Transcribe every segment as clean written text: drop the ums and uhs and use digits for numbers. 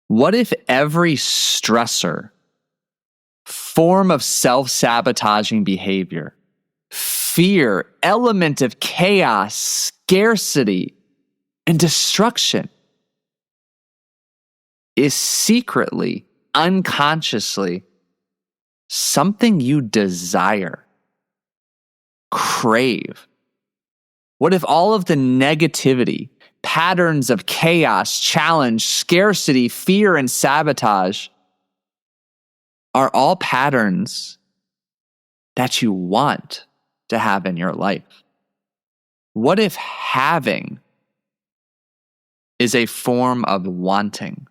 What if every stressor, form of self-sabotaging behavior, fear, element of chaos, scarcity, and destruction is secretly, unconsciously, something you desire, crave? What if all of the negativity, patterns of chaos, challenge, scarcity, fear, and sabotage are all patterns that you want to have in your life? What if having is a form of wanting?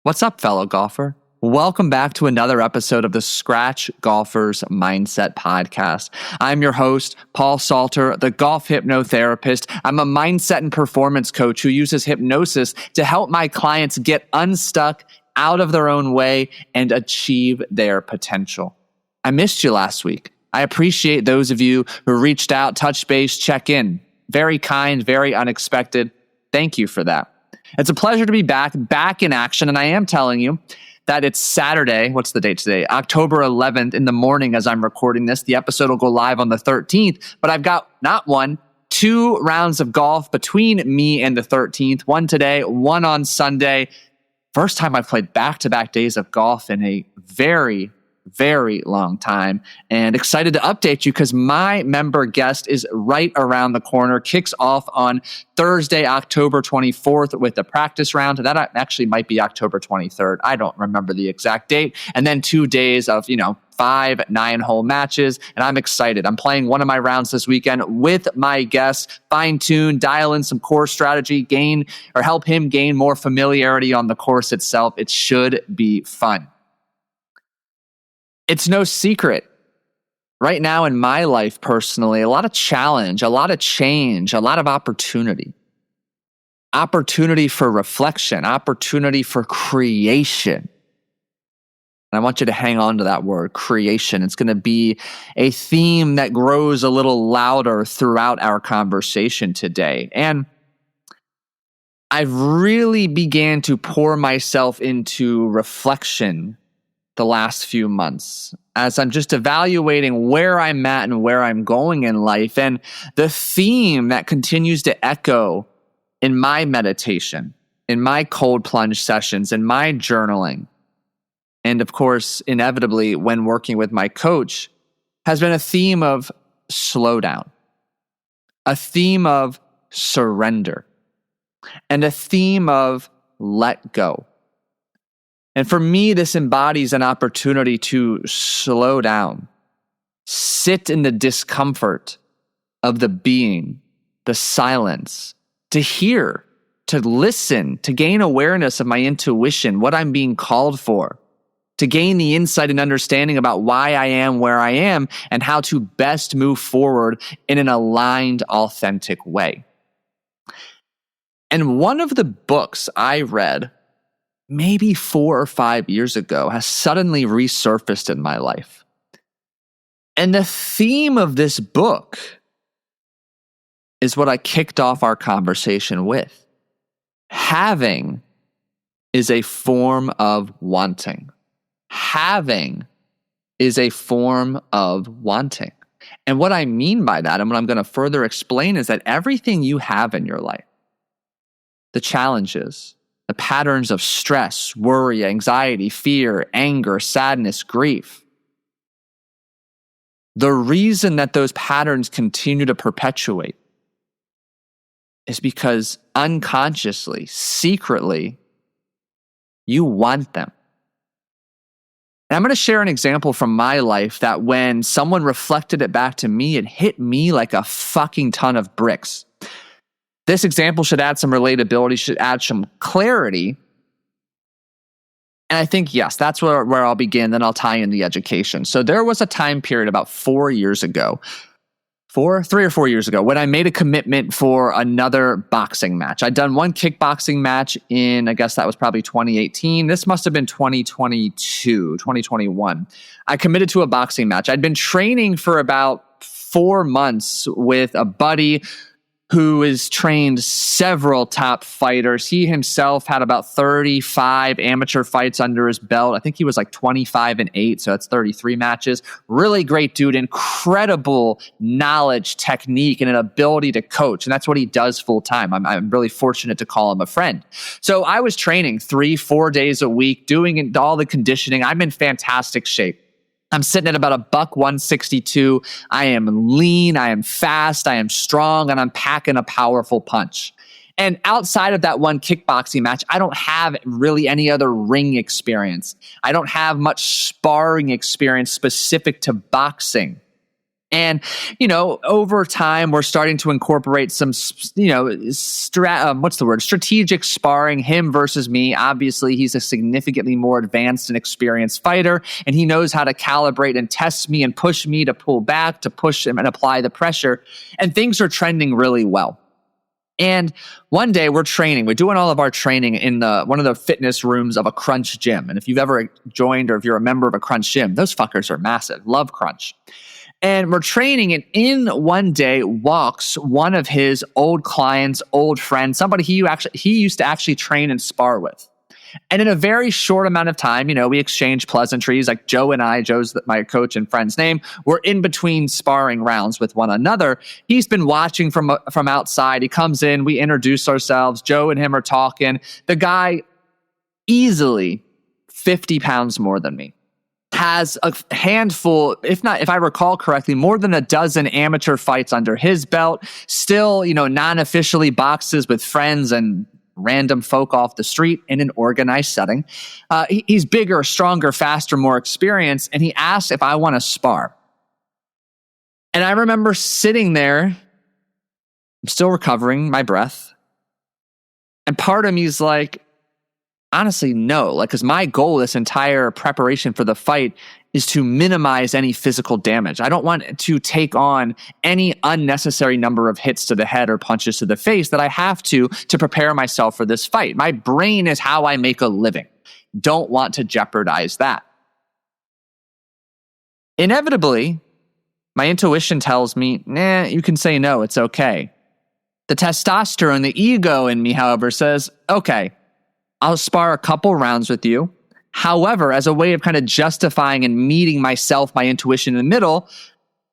What's up, fellow golfer? Welcome back to another episode of the Scratch Golfer's Mindset Podcast. I'm your host, Paul Salter, the golf hypnotherapist. I'm a mindset and performance coach who uses hypnosis to help my clients get unstuck, out of their own way, and achieve their potential. I missed you last week. I appreciate those of you who reached out, touch base, check in. Very kind, very unexpected. Thank you for that. It's a pleasure to be back in action, and I am telling you that it's Saturday. What's the date today? October 11th in the morning as I'm recording this. The episode will go live on the 13th, but I've got not one, two rounds of golf between me and the 13th. One today, one on Sunday. First time I've played back-to-back days of golf in a very, very long time, and excited to update you because my member guest is right around the corner. Kicks off on Thursday, October 24th with the practice round. That actually might be October 23rd. I don't remember the exact date. And then 2 days of, 5 9-hole matches. And I'm excited. I'm playing one of my rounds this weekend with my guest, fine tune, dial in some course strategy, help him gain more familiarity on the course itself. It should be fun. It's no secret. Right now in my life personally, a lot of challenge, a lot of change, a lot of opportunity. Opportunity for reflection, opportunity for creation. And I want you to hang on to that word, creation. It's going to be a theme that grows a little louder throughout our conversation today. And I've really began to pour myself into reflection the last few months as I'm just evaluating where I'm at and where I'm going in life. And the theme that continues to echo in my meditation, in my cold plunge sessions, in my journaling, and of course, inevitably when working with my coach, has been a theme of slow down, a theme of surrender, and a theme of let go. And for me, this embodies an opportunity to slow down, sit in the discomfort of the being, the silence, to hear, to listen, to gain awareness of my intuition, what I'm being called for, to gain the insight and understanding about why I am where I am and how to best move forward in an aligned, authentic way. And one of the books I read maybe 4 or 5 years ago has suddenly resurfaced in my life. And the theme of this book is what I kicked off our conversation with. Having is a form of wanting. Having is a form of wanting. And what I mean by that, and what I'm going to further explain, is that everything you have in your life, the challenges, the patterns of stress, worry, anxiety, fear, anger, sadness, grief. The reason that those patterns continue to perpetuate is because unconsciously, secretly, you want them. And I'm going to share an example from my life that when someone reflected it back to me, it hit me like a fucking ton of bricks. This example should add some relatability, should add some clarity. And I think, yes, that's where I'll begin. Then I'll tie in the education. So there was a time period about 4 years ago, 3 or 4 years ago, when I made a commitment for another boxing match. I'd done one kickboxing match in, I guess that was probably 2018. This must have been 2021. I committed to a boxing match. I'd been training for about 4 months with a buddy who has trained several top fighters. He himself had about 35 amateur fights under his belt. I think he was like 25-8, so that's 33 matches. Really great dude, incredible knowledge, technique, and an ability to coach. And that's what he does full time. I'm really fortunate to call him a friend. So I was training 3-4 days a week, doing all the conditioning. I'm in fantastic shape. I'm sitting at about $162. I am lean, I am fast, I am strong, and I'm packing a powerful punch. And outside of that one kickboxing match, I don't have really any other ring experience. I don't have much sparring experience specific to boxing. And, over time, we're starting to incorporate some, strategic sparring, him versus me. Obviously, he's a significantly more advanced and experienced fighter, and he knows how to calibrate and test me and push me to pull back, to push him and apply the pressure. And things are trending really well. And one day we're doing all of our training in one of the fitness rooms of a Crunch gym. And if you've ever joined or if you're a member of a Crunch gym, those fuckers are massive. Love Crunch. And we're training, and in one day walks one of his old clients, old friend, somebody he used to actually train and spar with. And in a very short amount of time, we exchange pleasantries. Like Joe's my coach and friend's name. We're in between sparring rounds with one another. He's been watching from outside. He comes in, we introduce ourselves. Joe and him are talking. The guy, easily 50 pounds more than me, has a handful, if I recall correctly, more than a dozen amateur fights under his belt, still, non-officially boxes with friends and random folk off the street in an organized setting. He's bigger, stronger, faster, more experienced, and he asked if I want to spar. And I remember sitting there, I'm still recovering my breath, and part of me is like, honestly, no. Because my goal, this entire preparation for the fight, is to minimize any physical damage. I don't want to take on any unnecessary number of hits to the head or punches to the face that I have to prepare myself for this fight. My brain is how I make a living. Don't want to jeopardize that. Inevitably, my intuition tells me, you can say no, it's okay. The testosterone, the ego in me, however, says, okay, I'll spar a couple rounds with you. However, as a way of kind of justifying and meeting myself, my intuition in the middle,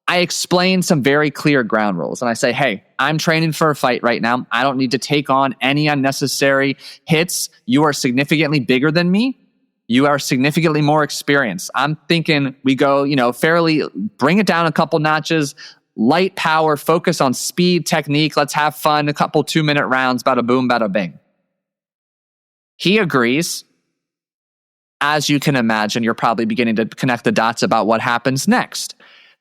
I explain some very clear ground rules. And I say, hey, I'm training for a fight right now. I don't need to take on any unnecessary hits. You are significantly bigger than me. You are significantly more experienced. I'm thinking we go, fairly, bring it down a couple notches, light power, focus on speed, technique. Let's have fun. A couple 2-minute rounds, bada boom, bada bing. He agrees. As you can imagine, you're probably beginning to connect the dots about what happens next.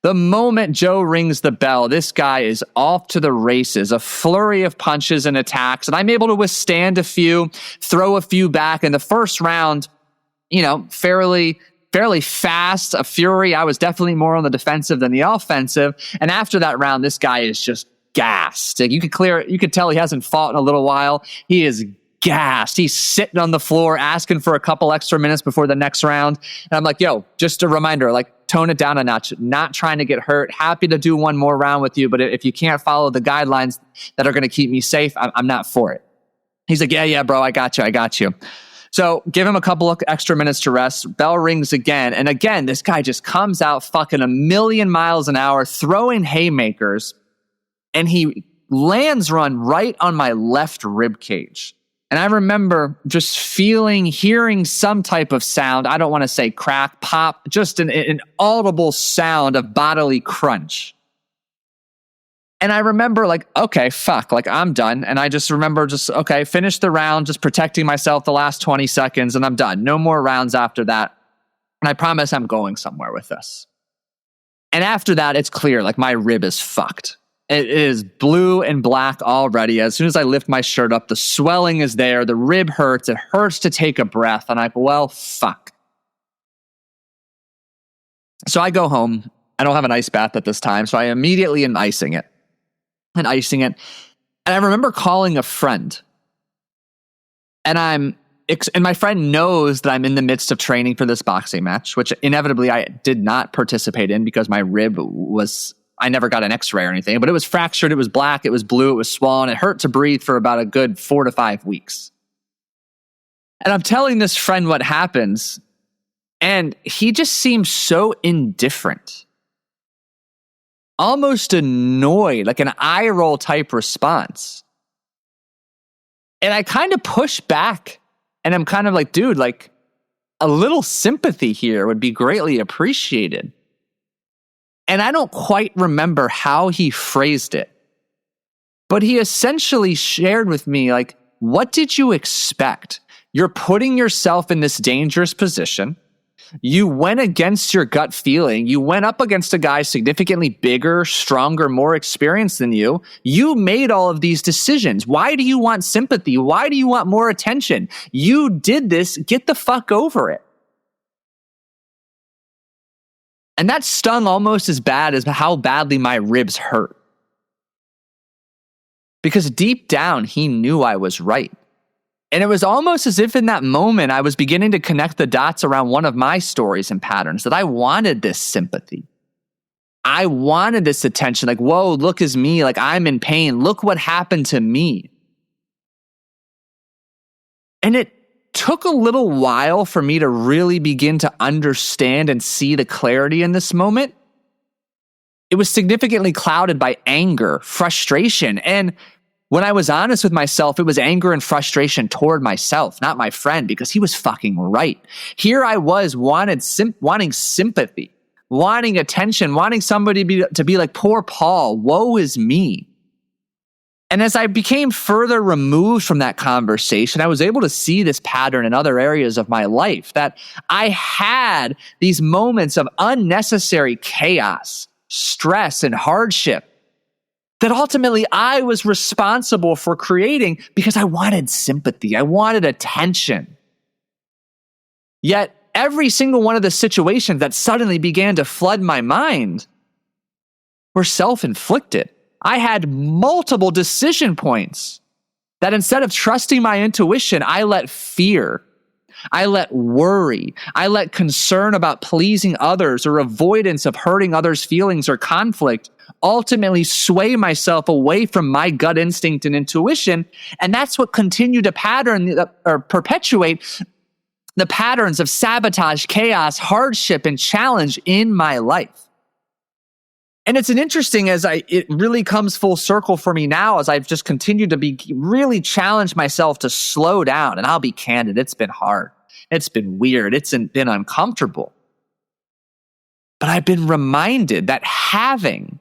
The moment Joe rings the bell, this guy is off to the races, a flurry of punches and attacks, and I'm able to withstand a few, throw a few back. In the first round, fairly fast, a fury. I was definitely more on the defensive than the offensive. And after that round, this guy is just gassed. You could tell he hasn't fought in a little while. He is gassed. He's sitting on the floor asking for a couple extra minutes before the next round. And I'm like, yo, just a reminder, tone it down a notch, not trying to get hurt. Happy to do one more round with you. But if you can't follow the guidelines that are going to keep me safe, I'm not for it. He's like, yeah, bro, I got you. So give him a couple of extra minutes to rest. Bell rings again. And again, this guy just comes out fucking 1,000,000 miles an hour, throwing haymakers. And he lands one right on my left rib cage. And I remember just hearing some type of sound. I don't want to say crack, pop, just an audible sound of bodily crunch. And I remember okay, fuck, I'm done. And I just remember okay, finish the round, just protecting myself the last 20 seconds, and I'm done. No more rounds after that. And I promise I'm going somewhere with this. And after that, it's clear, my rib is fucked. It is blue and black already. As soon as I lift my shirt up, the swelling is there. The rib hurts. It hurts to take a breath. And I'm like, well, fuck. So I go home. I don't have an ice bath at this time. So I immediately am icing it. And I remember calling a friend. And my friend knows that I'm in the midst of training for this boxing match, which inevitably I did not participate in because my rib was I never got an x-ray or anything, but it was fractured, it was black, it was blue, it was swollen. It hurt to breathe for about a good 4 to 5 weeks. And I'm telling this friend what happens, and he just seems so indifferent, almost annoyed, like an eye roll type response. And I kind of push back, and I'm kind of like, dude, like a little sympathy here would be greatly appreciated. And I don't quite remember how he phrased it, but he essentially shared with me, like, what did you expect? You're putting yourself in this dangerous position. You went against your gut feeling. You went up against a guy significantly bigger, stronger, more experienced than you. You made all of these decisions. Why do you want sympathy? Why do you want more attention? You did this. Get the fuck over it. And that stung almost as bad as how badly my ribs hurt. Because deep down, he knew I was right. And it was almost as if in that moment, I was beginning to connect the dots around one of my stories and patterns, that I wanted this sympathy. I wanted this attention. Like, whoa, look at me. Like, I'm in pain. Look what happened to me. And it took a little while for me to really begin to understand and see the clarity in this moment. It was significantly clouded by anger, frustration, and when I was honest with myself, it was anger and frustration toward myself, not my friend, because he was fucking right. Here I was wanting sympathy, wanting attention, wanting somebody to be like, poor Paul, woe is me. And as I became further removed from that conversation, I was able to see this pattern in other areas of my life, that I had these moments of unnecessary chaos, stress, and hardship that ultimately I was responsible for creating because I wanted sympathy. I wanted attention. Yet every single one of the situations that suddenly began to flood my mind were self-inflicted. I had multiple decision points that instead of trusting my intuition, I let fear, I let worry, I let concern about pleasing others or avoidance of hurting others' feelings or conflict ultimately sway myself away from my gut instinct and intuition. And that's what continued to perpetuate the patterns of sabotage, chaos, hardship, and challenge in my life. And it's an interesting it really comes full circle for me now as I've just continued to really challenge myself to slow down. And I'll be candid, it's been hard. It's been weird. It's been uncomfortable. But I've been reminded that having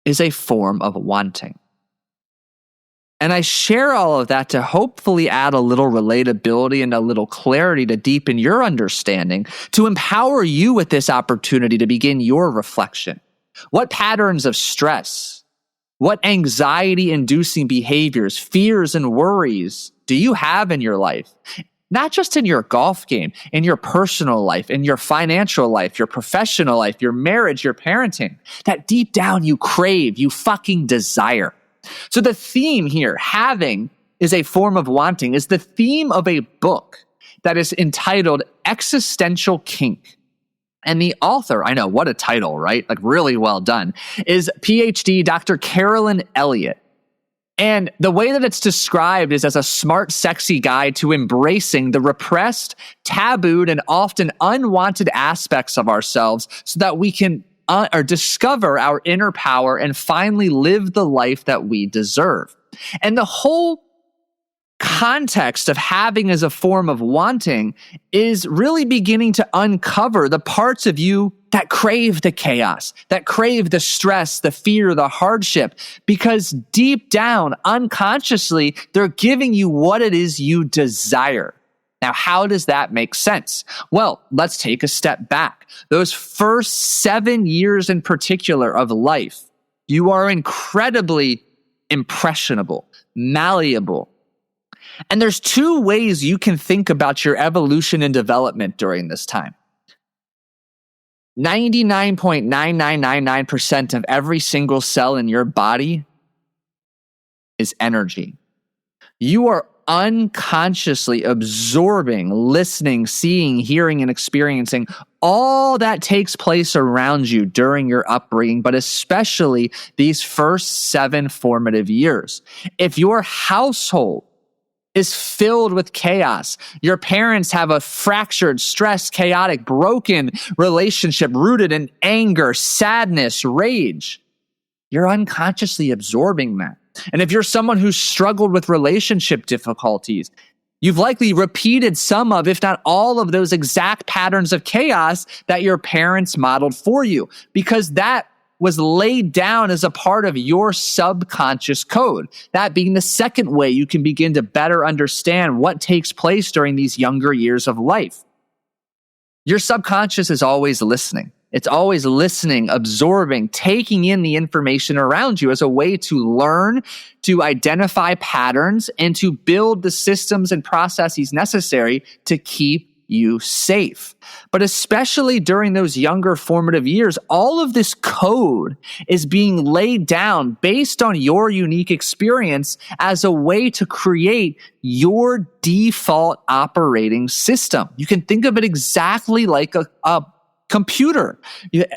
is a form of wanting. And I share all of that to hopefully add a little relatability and a little clarity to deepen your understanding, to empower you with this opportunity to begin your reflection. What patterns of stress, what anxiety-inducing behaviors, fears, and worries do you have in your life? Not just in your golf game, in your personal life, in your financial life, your professional life, your marriage, your parenting, that deep down you crave, you fucking desire. So the theme here, having is a form of wanting, is the theme of a book that is entitled Existential Kink. And the author, I know, what a title, right? Like really well done, is PhD Dr. Carolyn Elliott. And the way that it's described is as a smart, sexy guide to embracing the repressed, tabooed, and often unwanted aspects of ourselves so that we can or discover our inner power and finally live the life that we deserve. And the whole context of having as a form of wanting is really beginning to uncover the parts of you that crave the chaos, that crave the stress, the fear, the hardship, because deep down, unconsciously, they're giving you what it is you desire. Now, how does that make sense? Well, let's take a step back. Those first 7 years in particular of life, you are incredibly impressionable, malleable. And there's two ways you can think about your evolution and development during this time. 99.9999% of every single cell in your body is energy. You are unconsciously absorbing, listening, seeing, hearing, and experiencing all that takes place around you during your upbringing, but especially these first 7 formative years. If your household is filled with chaos, your parents have a fractured, stressed, chaotic, broken relationship rooted in anger, sadness, rage, you're unconsciously absorbing that. And if you're someone who's struggled with relationship difficulties, you've likely repeated some of, if not all of those exact patterns of chaos that your parents modeled for you, because that was laid down as a part of your subconscious code. That being the second way you can begin to better understand what takes place during these younger years of life. Your subconscious is always listening. It's always listening, absorbing, taking in the information around you as a way to learn, to identify patterns, and to build the systems and processes necessary to keep you safe. But especially during those younger formative years, all of this code is being laid down based on your unique experience as a way to create your default operating system. You can think of it exactly like a computer.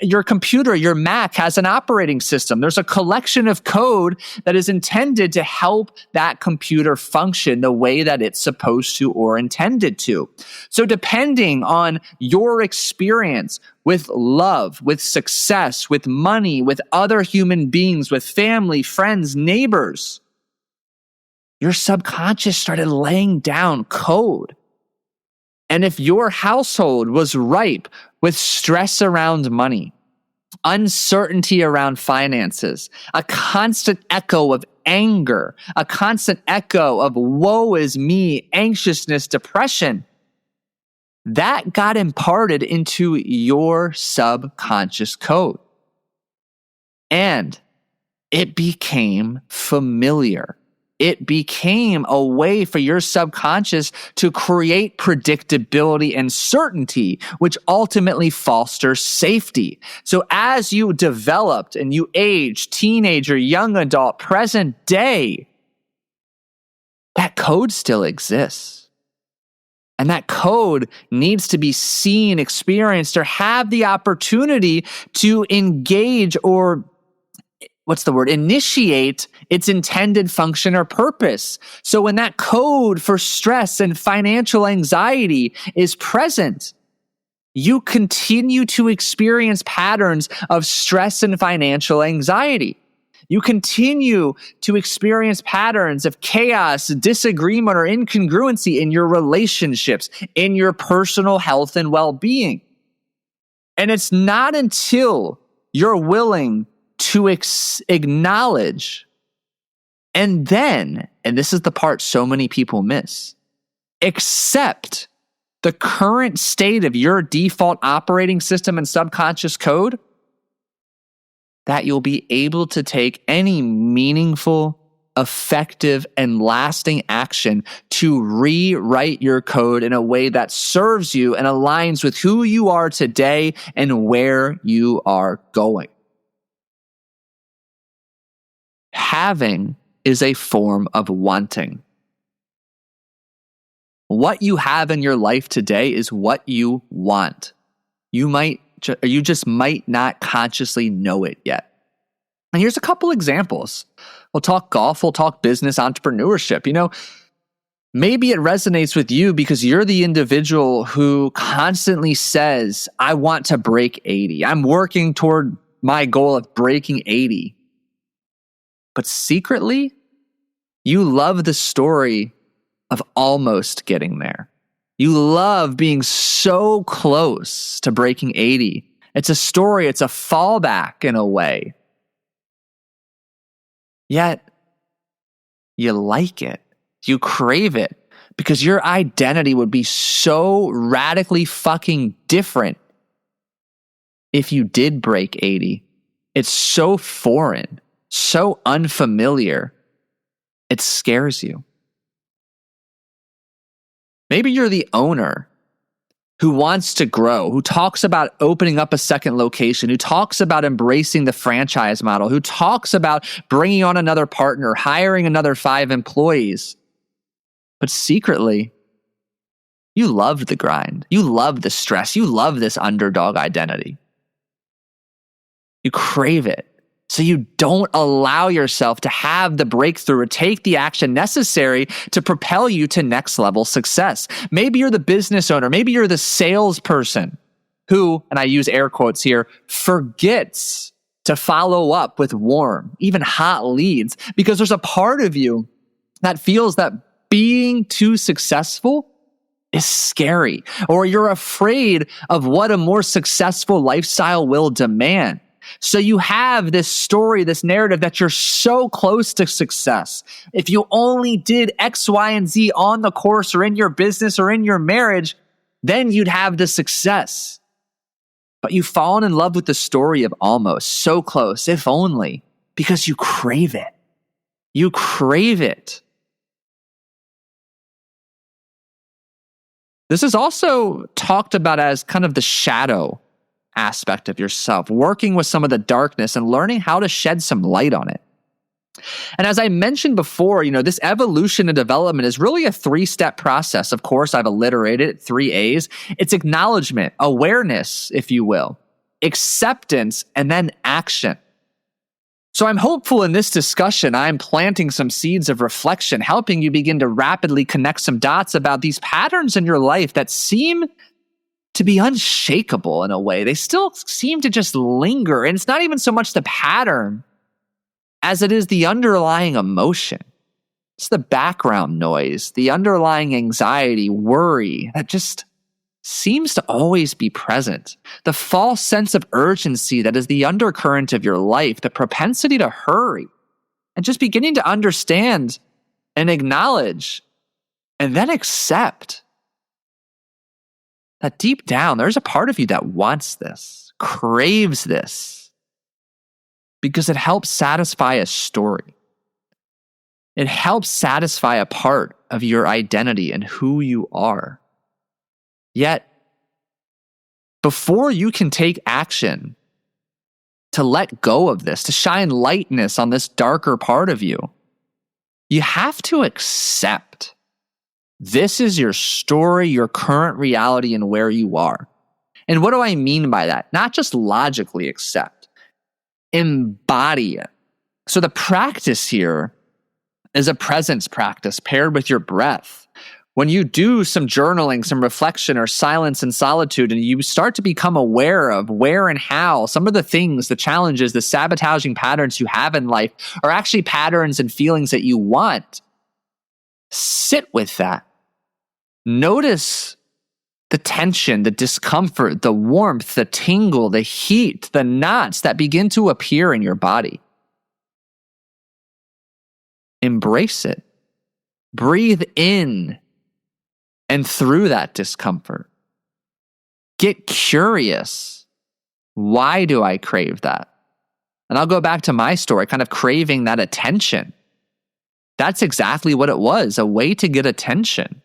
Your computer, your Mac, has an operating system. There's a collection of code that is intended to help that computer function the way that it's supposed to or intended to. So depending on your experience with love, with success, with money, with other human beings, with family, friends, neighbors, your subconscious started laying down code. And if your household was ripe with stress around money, uncertainty around finances, a constant echo of anger, a constant echo of woe is me, anxiousness, depression, that got imparted into your subconscious code. And it became familiar. It became a way for your subconscious to create predictability and certainty, which ultimately fosters safety. So as you developed and you aged, teenager, young adult, present day, that code still exists. And that code needs to be seen, experienced, or have the opportunity to engage or initiate its intended function or purpose. So when that code for stress and financial anxiety is present, you continue to experience patterns of stress and financial anxiety. You continue to experience patterns of chaos, disagreement, or incongruency in your relationships, in your personal health and well-being. And it's not until you're willing to acknowledge, and then, and this is the part so many people miss, accept the current state of your default operating system and subconscious code, that you'll be able to take any meaningful, effective, and lasting action to rewrite your code in a way that serves you and aligns with who you are today and where you are going. Having is a form of wanting. What you have in your life today is what you want. You just might not consciously know it yet. And here's a couple examples. We'll talk golf, we'll talk business, entrepreneurship. Maybe it resonates with you because you're the individual who constantly says, I want to break 80. I'm working toward my goal of breaking 80. But secretly, you love the story of almost getting there. You love being so close to breaking 80. It's a story, it's a fallback in a way. Yet, you like it. You crave it because your identity would be so radically fucking different if you did break 80. It's so foreign, so unfamiliar, it scares you. Maybe you're the owner who wants to grow, who talks about opening up a second location, who talks about embracing the franchise model, who talks about bringing on another partner, hiring another 5 employees. But secretly, you love the grind. You love the stress. You love this underdog identity. You crave it. So you don't allow yourself to have the breakthrough or take the action necessary to propel you to next level success. Maybe you're the business owner. Maybe you're the salesperson who, and I use air quotes here, forgets to follow up with warm, even hot leads because there's a part of you that feels that being too successful is scary, or you're afraid of what a more successful lifestyle will demand. So you have this story, this narrative that you're so close to success. If you only did X, Y, and Z on the course or in your business or in your marriage, then you'd have the success. But you've fallen in love with the story of almost, so close, if only, because you crave it. You crave it. This is also talked about as kind of the shadow aspect of yourself, working with some of the darkness and learning how to shed some light on it. And as I mentioned before, this evolution and development is really a 3-step process. Of course, I've alliterated it, 3 A's. It's acknowledgement, awareness, if you will, acceptance, and then action. So I'm hopeful in this discussion, I'm planting some seeds of reflection, helping you begin to rapidly connect some dots about these patterns in your life that seem to be unshakable in a way. They still seem to just linger. And it's not even so much the pattern as it is the underlying emotion. It's the background noise, the underlying anxiety, worry that just seems to always be present. The false sense of urgency that is the undercurrent of your life, the propensity to hurry, and just beginning to understand and acknowledge and then accept that deep down, there's a part of you that wants this, craves this, because it helps satisfy a story. It helps satisfy a part of your identity and who you are. Yet, before you can take action to let go of this, to shine lightness on this darker part of you, you have to accept this is your story, your current reality, and where you are. And what do I mean by that? Not just logically accept, embody it. So the practice here is a presence practice paired with your breath. When you do some journaling, some reflection, or silence and solitude, and you start to become aware of where and how some of the things, the challenges, the sabotaging patterns you have in life are actually patterns and feelings that you want, sit with that. Notice the tension, the discomfort, the warmth, the tingle, the heat, the knots that begin to appear in your body. Embrace it. Breathe in and through that discomfort. Get curious. Why do I crave that? And I'll go back to my story, kind of craving that attention. That's exactly what it was, a way to get attention.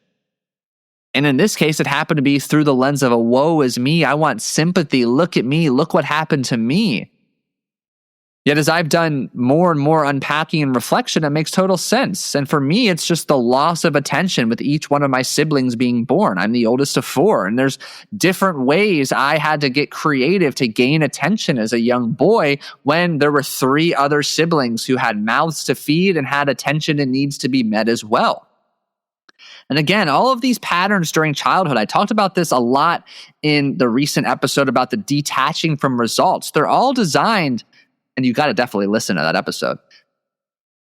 And in this case, it happened to be through the lens of a woe is me. I want sympathy. Look at me. Look what happened to me. Yet as I've done more and more unpacking and reflection, it makes total sense. And for me, it's just the loss of attention with each one of my siblings being born. I'm the oldest of 4, and there's different ways I had to get creative to gain attention as a young boy when there were 3 other siblings who had mouths to feed and had attention and needs to be met as well. And again, all of these patterns during childhood, I talked about this a lot in the recent episode about the detaching from results. They're all designed, and you got to definitely listen to that episode.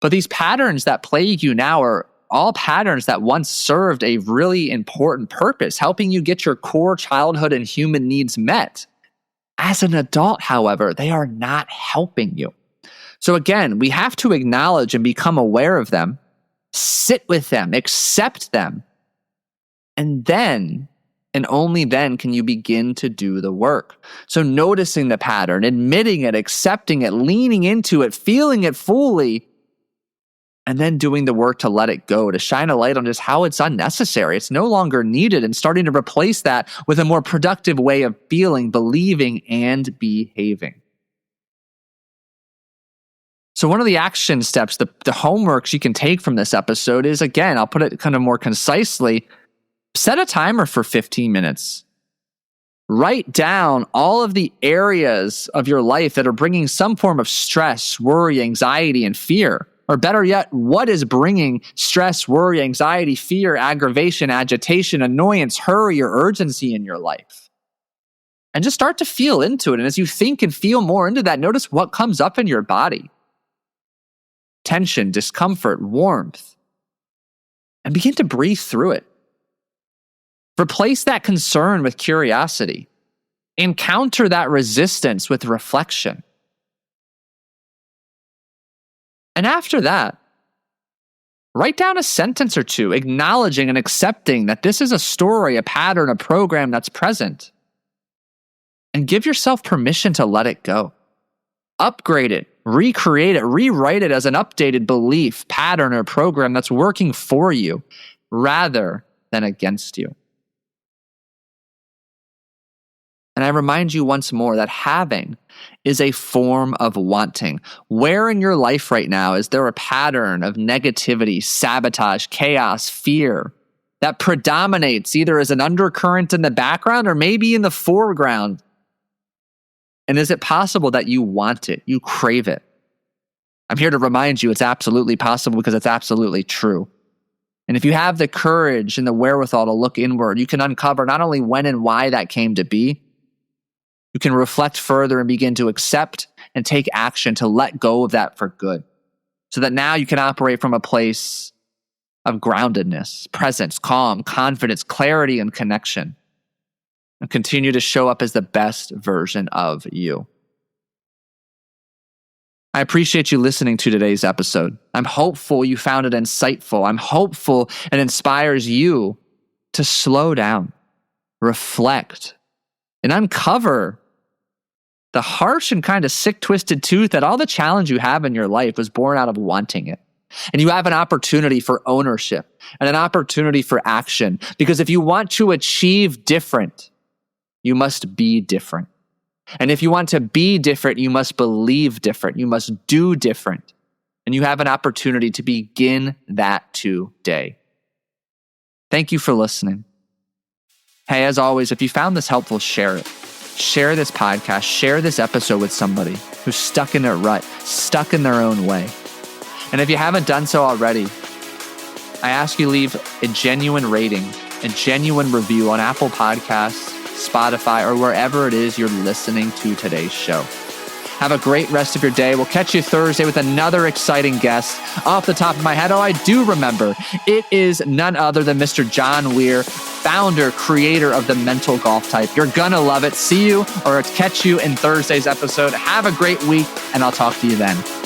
But these patterns that plague you now are all patterns that once served a really important purpose, helping you get your core childhood and human needs met. As an adult, however, they are not helping you. So again, we have to acknowledge and become aware of them, sit with them, accept them, and then, and only then, can you begin to do the work. So noticing the pattern, admitting it, accepting it, leaning into it, feeling it fully, and then doing the work to let it go, to shine a light on just how it's unnecessary. It's no longer needed, and starting to replace that with a more productive way of feeling, believing, and behaving. So one of the action steps, the homeworks you can take from this episode is, again, I'll put it kind of more concisely, set a timer for 15 minutes. Write down all of the areas of your life that are bringing some form of stress, worry, anxiety, and fear. Or better yet, what is bringing stress, worry, anxiety, fear, aggravation, agitation, annoyance, hurry, or urgency in your life? And just start to feel into it. And as you think and feel more into that, notice what comes up in your body. Tension, discomfort, warmth. And begin to breathe through it. Replace that concern with curiosity. Encounter that resistance with reflection. And after that, write down a sentence or two, acknowledging and accepting that this is a story, a pattern, a program that's present. And give yourself permission to let it go. Upgrade it, recreate it, rewrite it as an updated belief, pattern, or program that's working for you rather than against you. And I remind you once more that having is a form of wanting. Where in your life right now is there a pattern of negativity, sabotage, chaos, fear that predominates either as an undercurrent in the background or maybe in the foreground? And is it possible that you want it, you crave it? I'm here to remind you it's absolutely possible because it's absolutely true. And if you have the courage and the wherewithal to look inward, you can uncover not only when and why that came to be, you can reflect further and begin to accept and take action to let go of that for good. So that now you can operate from a place of groundedness, presence, calm, confidence, clarity, and connection. And continue to show up as the best version of you. I appreciate you listening to today's episode. I'm hopeful you found it insightful. I'm hopeful it inspires you to slow down, reflect, and uncover the harsh and kind of sick, twisted tooth that all the challenge you have in your life was born out of wanting it. And you have an opportunity for ownership and an opportunity for action. Because if you want to achieve different, you must be different. And if you want to be different, you must believe different. You must do different. And you have an opportunity to begin that today. Thank you for listening. Hey, as always, if you found this helpful, share it. Share this podcast, share this episode with somebody who's stuck in their rut, stuck in their own way. And if you haven't done so already, I ask you leave a genuine rating, a genuine review on Apple Podcasts, Spotify, or wherever it is you're listening to today's show. Have a great rest of your day. We'll catch you Thursday with another exciting guest. Off the top of my head, I do remember, it is none other than Mr. John Weir, founder, creator of the Mental Golf Type. You're gonna love it. See you or catch you in Thursday's episode. Have a great week, and I'll talk to you then.